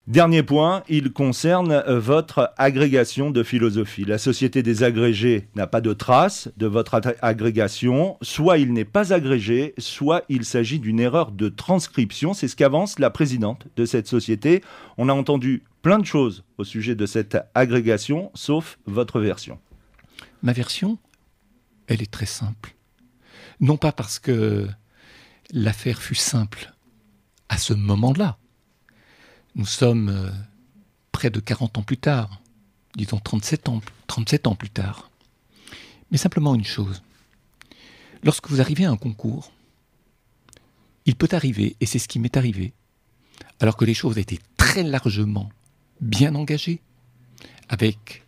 Dernier point, il concerne votre agrégation de philosophie. La Société des agrégés n'a pas de trace de votre agrégation. Soit il n'est pas agrégé, soit il s'agit d'une erreur de transcription. C'est ce qu'avance la présidente de cette société. On a entendu plein de choses au sujet de cette agrégation, sauf votre version. Ma version, elle est très simple. Non pas parce que l'affaire fut simple à ce moment-là. Nous sommes près de 40 ans plus tard, disons 37 ans plus tard. Mais simplement une chose. Lorsque vous arrivez à un concours, il peut arriver, et c'est ce qui m'est arrivé, alors que les choses étaient très largement bien engagées, avec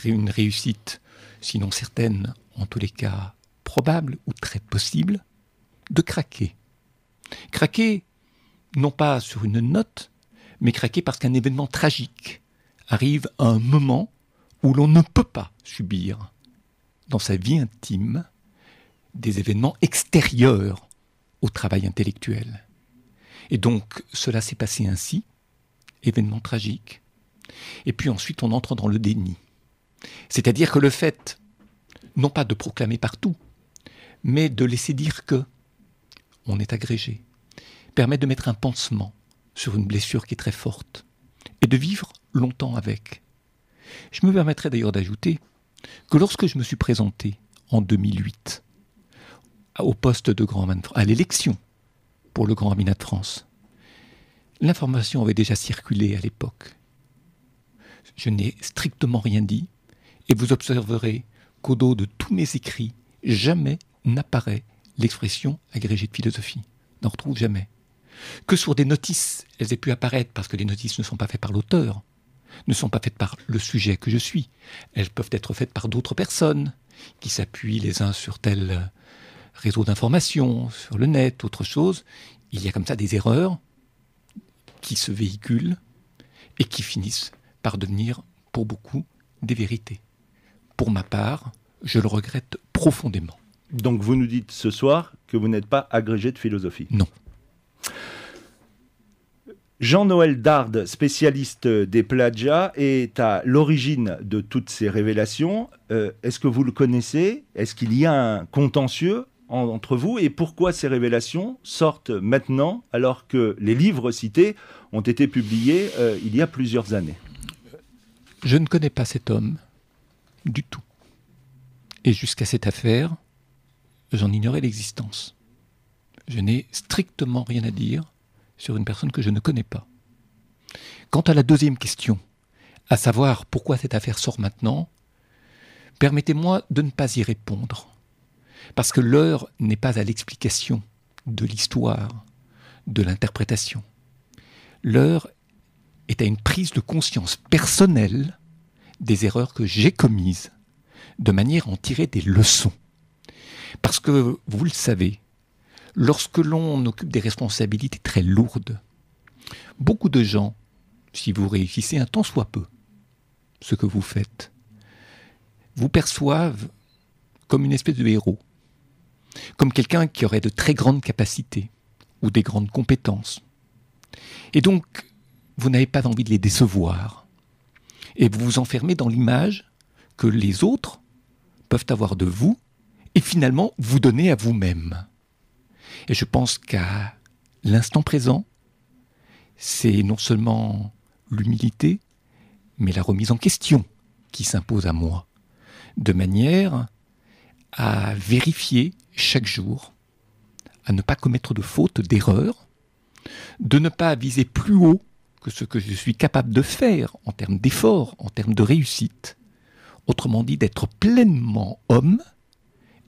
une réussite, sinon certaine, en tous les cas probable ou très possible, de craquer. Craquer, non pas sur une note, mais craquer parce qu'un événement tragique arrive à un moment où l'on ne peut pas subir, dans sa vie intime, des événements extérieurs au travail intellectuel. Et donc, cela s'est passé ainsi, événement tragique. Et puis ensuite, on entre dans le déni. C'est-à-dire que le fait, non pas de proclamer partout, mais de laisser dire que on est agrégé, permet de mettre un pansement sur une blessure qui est très forte, et de vivre longtemps avec. Je me permettrai d'ailleurs d'ajouter que lorsque je me suis présenté en 2008 au poste de grand rabbin de France, à l'élection pour le grand rabbinat de France, l'information avait déjà circulé à l'époque. Je n'ai strictement rien dit, et vous observerez qu'au dos de tous mes écrits, jamais n'apparaît l'expression agrégé de philosophie. On n'en retrouve jamais. Que sur des notices, elles aient pu apparaître parce que les notices ne sont pas faites par l'auteur, ne sont pas faites par le sujet que je suis. Elles peuvent être faites par d'autres personnes qui s'appuient les uns sur tel réseau d'information, sur le net, autre chose. Il y a comme ça des erreurs qui se véhiculent et qui finissent par devenir, pour beaucoup, des vérités. Pour ma part, je le regrette profondément. Donc vous nous dites ce soir que vous n'êtes pas agrégé de philosophie. Non. Jean-Noël Darde, spécialiste des plagiats, est à l'origine de toutes ces révélations. Est-ce que vous le connaissez ? Est-ce qu'il y a un contentieux entre vous ? Et pourquoi ces révélations sortent maintenant, alors que les livres cités ont été publiés il y a plusieurs années ? Je ne connais pas cet homme du tout. Et jusqu'à cette affaire, j'en ignorais l'existence. Je n'ai strictement rien à dire sur une personne que je ne connais pas. Quant à la deuxième question, à savoir pourquoi cette affaire sort maintenant, permettez-moi de ne pas y répondre. Parce que l'heure n'est pas à l'explication de l'histoire, de l'interprétation. L'heure est à une prise de conscience personnelle des erreurs que j'ai commises, de manière à en tirer des leçons. Parce que, vous le savez, lorsque l'on occupe des responsabilités très lourdes, beaucoup de gens, si vous réussissez un tant soit peu ce que vous faites, vous perçoivent comme une espèce de héros, comme quelqu'un qui aurait de très grandes capacités ou des grandes compétences. Et donc, vous n'avez pas envie de les décevoir. Et vous vous enfermez dans l'image que les autres peuvent avoir de vous et finalement vous donner à vous-même. Et je pense qu'à l'instant présent, c'est non seulement l'humilité, mais la remise en question qui s'impose à moi, de manière à vérifier chaque jour, à ne pas commettre de fautes, d'erreurs, de ne pas viser plus haut que ce que je suis capable de faire en termes d'efforts, en termes de réussite. Autrement dit, d'être pleinement homme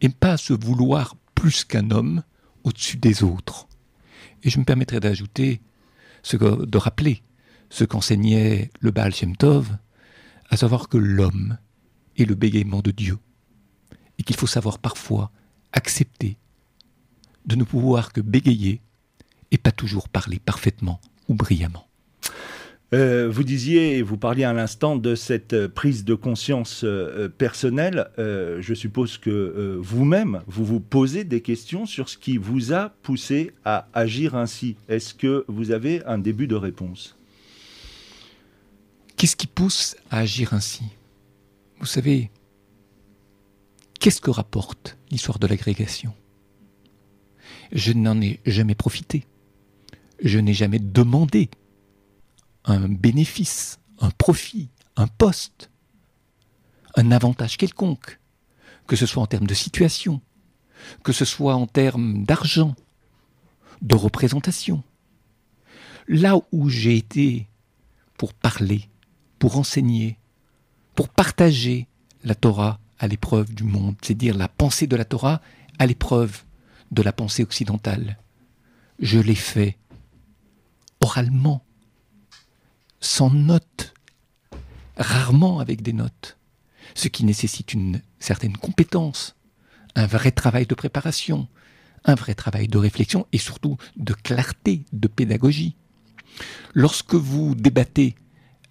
et pas se vouloir plus qu'un homme au-dessus des autres. Et je me permettrai d'ajouter, de rappeler ce qu'enseignait le Baal Shem Tov, à savoir que l'homme est le bégaiement de Dieu et qu'il faut savoir parfois accepter de ne pouvoir que bégayer et pas toujours parler parfaitement ou brillamment. Vous disiez, vous parliez à l'instant de cette prise de conscience personnelle. Je suppose que vous-même, vous vous posez des questions sur ce qui vous a poussé à agir ainsi. Est-ce que vous avez un début de réponse ? Qu'est-ce qui pousse à agir ainsi? Vous savez, qu'est-ce que rapporte l'histoire de l'agrégation? Je n'en ai jamais profité. Je n'ai jamais demandé un bénéfice, un profit, un poste, un avantage quelconque, que ce soit en termes de situation, que ce soit en termes d'argent, de représentation. Là où j'ai été pour parler, pour enseigner, pour partager la Torah à l'épreuve du monde, c'est-à-dire la pensée de la Torah à l'épreuve de la pensée occidentale, je l'ai fait oralement, sans notes, rarement avec des notes, ce qui nécessite une certaine compétence, un vrai travail de préparation, un vrai travail de réflexion et surtout de clarté, de pédagogie. Lorsque vous débattez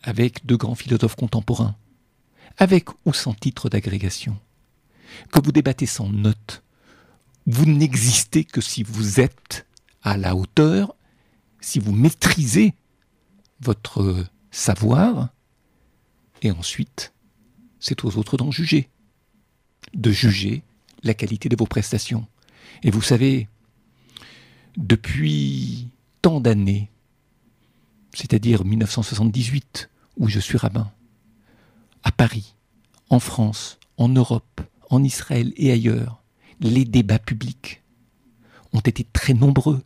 avec de grands philosophes contemporains, avec ou sans titre d'agrégation, que vous débattez sans notes, vous n'existez que si vous êtes à la hauteur, si vous maîtrisez votre savoir, et ensuite, c'est aux autres d'en juger, de juger la qualité de vos prestations. Et vous savez, depuis tant d'années, c'est-à-dire 1978, où je suis rabbin, à Paris, en France, en Europe, en Israël et ailleurs, les débats publics ont été très nombreux.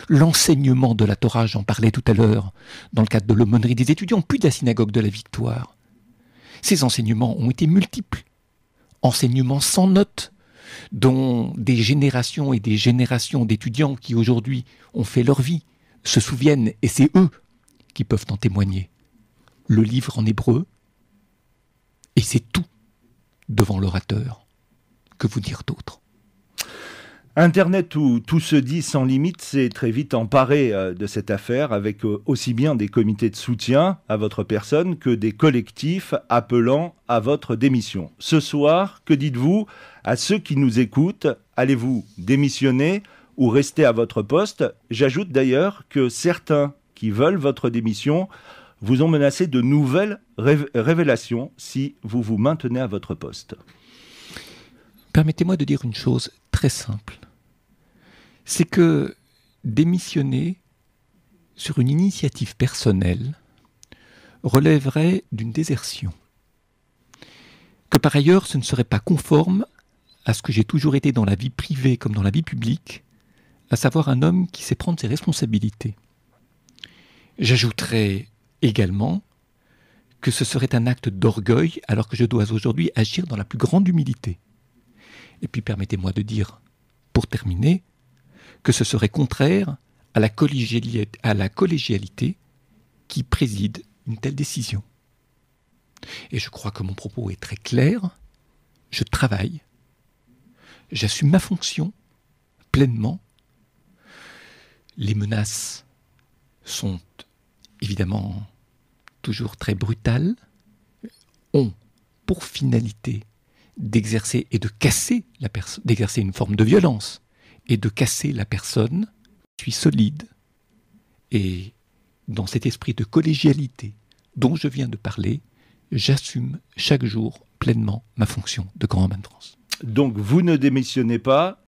L'enseignement de la Torah, j'en parlais tout à l'heure, dans le cadre de l'aumônerie des étudiants, puis de la synagogue de la Victoire. Ces enseignements ont été multiples. Enseignements sans notes, dont des générations et des générations d'étudiants qui aujourd'hui ont fait leur vie se souviennent, et c'est eux qui peuvent en témoigner. Le livre en hébreu, et c'est tout devant l'orateur. Que vous dire d'autre? Internet où tout se dit sans limite s'est très vite emparé de cette affaire avec aussi bien des comités de soutien à votre personne que des collectifs appelant à votre démission. Ce soir, que dites-vous à ceux qui nous écoutent? Allez-vous démissionner ou rester à votre poste? J'ajoute d'ailleurs que certains qui veulent votre démission vous ont menacé de nouvelles révélations si vous vous maintenez à votre poste. Permettez-moi de dire une chose très simple. C'est que démissionner sur une initiative personnelle relèverait d'une désertion. Que par ailleurs, ce ne serait pas conforme à ce que j'ai toujours été dans la vie privée comme dans la vie publique, à savoir un homme qui sait prendre ses responsabilités. J'ajouterais également que ce serait un acte d'orgueil alors que je dois aujourd'hui agir dans la plus grande humilité. Et puis permettez-moi de dire, pour terminer, que ce serait contraire à la collégialité qui préside une telle décision. Et je crois que mon propos est très clair. Je travaille. J'assume ma fonction pleinement. Les menaces sont évidemment toujours très brutales, ont pour finalité d'exercer et de casser la personne, d'exercer une forme de violence et de casser la personne. Je suis solide et dans cet esprit de collégialité dont je viens de parler, j'assume chaque jour pleinement ma fonction de grand rabbin de France. Donc vous ne démissionnez pas,